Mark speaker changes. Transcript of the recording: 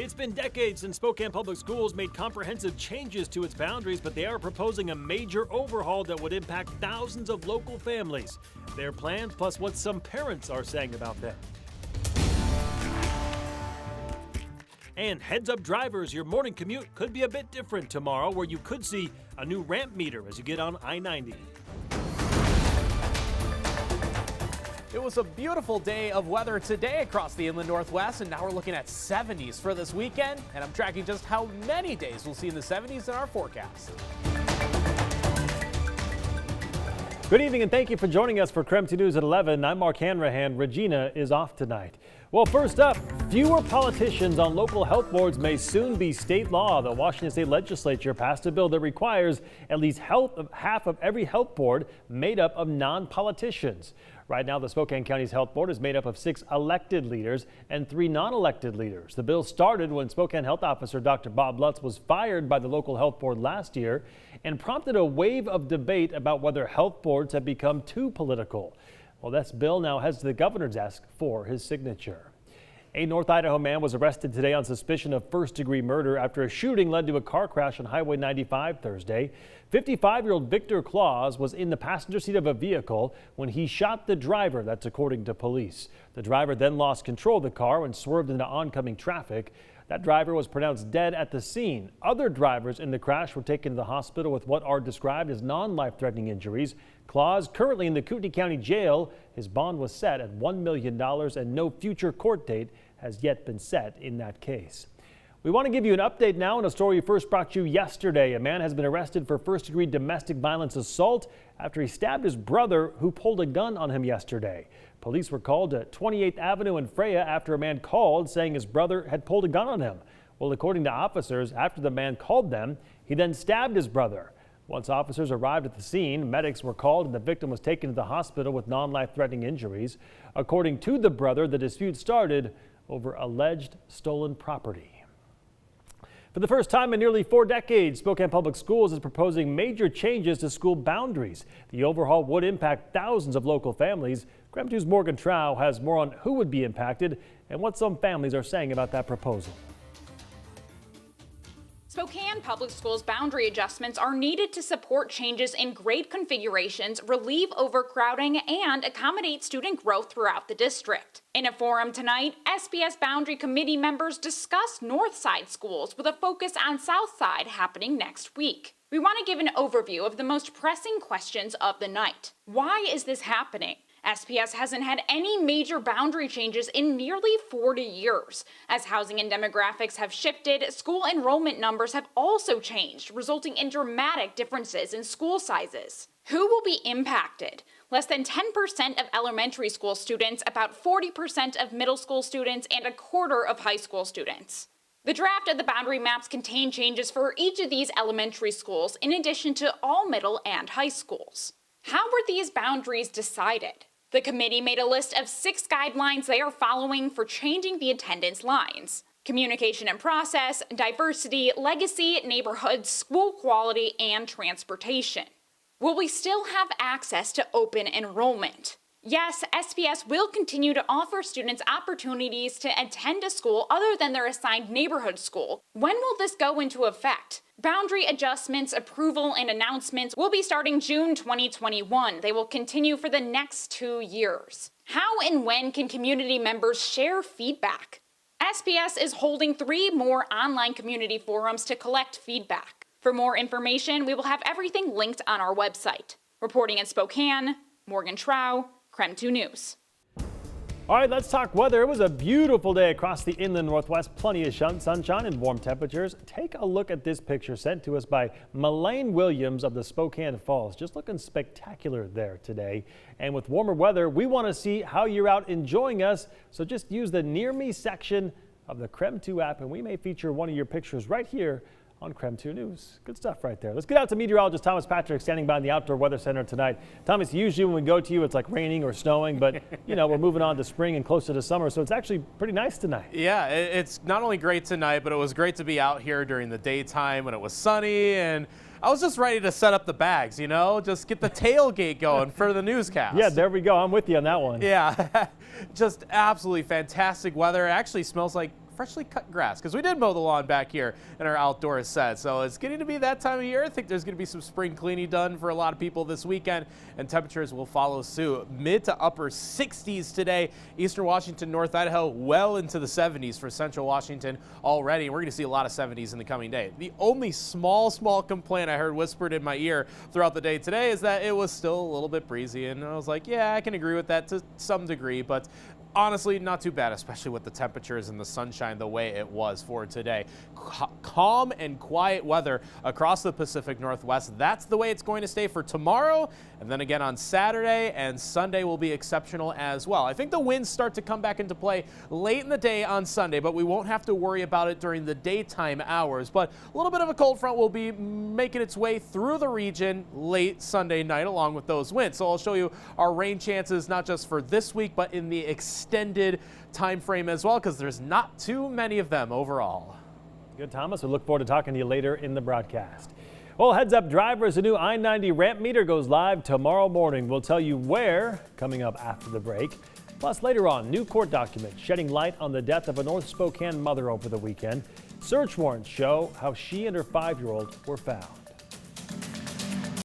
Speaker 1: It's been decades since Spokane Public Schools made comprehensive changes to its boundaries, but they are proposing a major overhaul that would impact thousands of local families. Their plans, plus what some parents are saying about them. And heads up drivers, your morning commute could be a bit different tomorrow, where you could see a new ramp meter as you get on I-90.
Speaker 2: It was a beautiful day of weather today across the inland Northwest, and now we're looking at 70s for this weekend, and I'm tracking just how many days we'll see in the 70s in our forecast.
Speaker 1: Good evening and thank you for joining us for KREM 2 News at 11. I'm Mark Hanrahan. Regina is off tonight. Well, first up, fewer politicians on local health boards may soon be state law. The Washington State Legislature passed a bill that requires at least half of every health board made up of non-politicians. Right now, the Spokane County's health board is made up of 6 elected leaders and 3 non-elected leaders. The bill started when Spokane Health Officer Dr. Bob Lutz was fired by the local health board last year and prompted a wave of debate about whether health boards have become too political. Well, this bill now heads to the governor's desk for his signature. A North Idaho man was arrested today on suspicion of first-degree murder after a shooting led to a car crash on Highway 95 Thursday. 55-year-old Victor Claus was in the passenger seat of a vehicle when he shot the driver. That's according to police. The driver then lost control of the car and swerved into oncoming traffic. That driver was pronounced dead at the scene. Other drivers in the crash were taken to the hospital with what are described as non-life-threatening injuries. Claus currently in the Kootenai County Jail. His bond was set at $1 million and no future court date has yet been set in that case. We want to give you an update now on a story we first brought you yesterday. A man has been arrested for first-degree domestic violence assault after he stabbed his brother who pulled a gun on him yesterday. Police were called to 28th Avenue in Freya after a man called saying his brother had pulled a gun on him. Well, according to officers, after the man called them, he then stabbed his brother. Once officers arrived at the scene, medics were called and the victim was taken to the hospital with non-life-threatening injuries. According to the brother, the dispute started over alleged stolen property. For the first time in nearly 4 decades, Spokane Public Schools is proposing major changes to school boundaries. The overhaul would impact thousands of local families. KREM 2's Morgan Trow has more on who would be impacted and what some families are saying about that proposal.
Speaker 3: Spokane Public Schools boundary adjustments are needed to support changes in grade configurations, relieve overcrowding, and accommodate student growth throughout the district. In a forum tonight, SPS Boundary Committee members discussed North Side schools with a focus on South Side happening next week. We want to give an overview of the most pressing questions of the night. Why is this happening? SPS hasn't had any major boundary changes in nearly 40 years. As housing and demographics have shifted, school enrollment numbers have also changed, resulting in dramatic differences in school sizes. Who will be impacted? Less than 10% of elementary school students, about 40% of middle school students, and a quarter of high school students. The draft of the boundary maps contain changes for each of these elementary schools, in addition to all middle and high schools. How were these boundaries decided? The committee made a list of 6 guidelines they are following for changing the attendance lines: communication and process, diversity, legacy, neighborhoods, school quality, and transportation. Will we still have access to open enrollment? Yes, SPS will continue to offer students opportunities to attend a school other than their assigned neighborhood school. When will this go into effect? Boundary adjustments, approval, and announcements will be starting June 2021. They will continue for the next 2 years. How and when can community members share feedback? SPS is holding 3 more online community forums to collect feedback. For more information, we will have everything linked on our website. Reporting in Spokane, Morgan Trow, KREM 2 News.
Speaker 1: All right, let's talk weather. It was a beautiful day across the inland Northwest. Plenty of sunshine and warm temperatures. Take a look at this picture sent to us by Melaine Williams of the Spokane Falls. Just looking spectacular there today. And with warmer weather, we want to see how you're out enjoying us. So just use the Near Me section of the KREM 2 app and we may feature one of your pictures right here on KREM 2 News. Good stuff right there. Let's get out to meteorologist Thomas Patrick standing by in the Outdoor Weather Center tonight. Thomas, usually when we go to you, it's like raining or snowing, but you know, we're moving on to spring and closer to summer, so it's actually pretty nice tonight.
Speaker 2: Yeah, it's not only great tonight, but it was great to be out here during the daytime when it was sunny, and I was just ready to set up the bags, you know, just get the tailgate going for the newscast.
Speaker 1: Yeah, there we go. I'm with you on that one.
Speaker 2: Yeah, just absolutely fantastic weather. It actually smells like freshly cut grass, because we did mow the lawn back here in our outdoor set. So it's getting to be that time of year. I think there's going to be some spring cleaning done for a lot of people this weekend, and temperatures will follow suit. Mid to upper 60s today. Eastern Washington, North Idaho, well into the 70s for Central Washington already. We're going to see a lot of 70s in the coming day. The only small complaint I heard whispered in my ear throughout the day today is that it was still a little bit breezy, and I was like, yeah, I can agree with that to some degree, but honestly, not too bad, especially with the temperatures and the sunshine the way it was for today. Calm and quiet weather across the Pacific Northwest. That's the way it's going to stay for tomorrow. And then again on Saturday and Sunday will be exceptional as well. I think the winds start to come back into play late in the day on Sunday, but we won't have to worry about it during the daytime hours. But a little bit of a cold front will be making its way through the region late Sunday night along with those winds. So I'll show you our rain chances not just for this week, but in the extended time frame as well, because there's not too many of them overall.
Speaker 1: Good, Thomas. We look forward to talking to you later in the broadcast. Well, heads up, drivers, a new I-90 ramp meter goes live tomorrow morning. We'll tell you where coming up after the break. Plus, later on, new court documents shedding light on the death of a North Spokane mother over the weekend. Search warrants show how she and her 5-year-old were found.